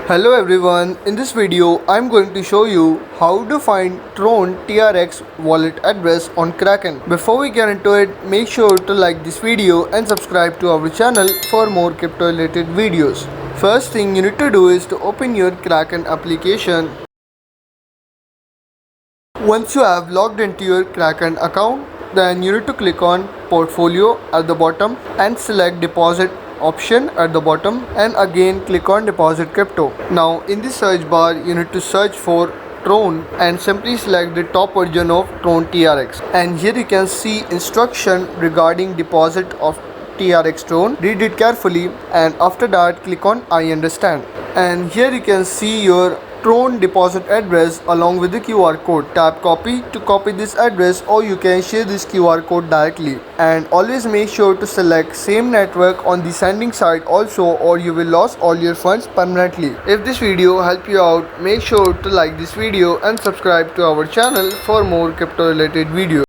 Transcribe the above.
Hello everyone, in this video I'm going to show you how to find Tron TRX wallet address on Kraken. Before we get into it, make sure to like this video and subscribe to our channel for more crypto related videos. First thing you need to do is to open your Kraken application. Once you have logged into your Kraken account, then you need to click on portfolio at the bottom and select deposit option at the bottom, and again click on deposit crypto. Now in the search bar you need to search for Tron and simply select the top version of Tron TRX, and here you can see instruction regarding deposit of TRX Tron. Read it carefully and after that click on I understand, and here you can see your Tron deposit address along with the QR code. Tap copy to copy this address, or you can share this QR code directly, and always make sure to select same network on the sending side also, or you will lose all your funds permanently. If this video helped you out, make sure to like this video and subscribe to our channel for more crypto related videos.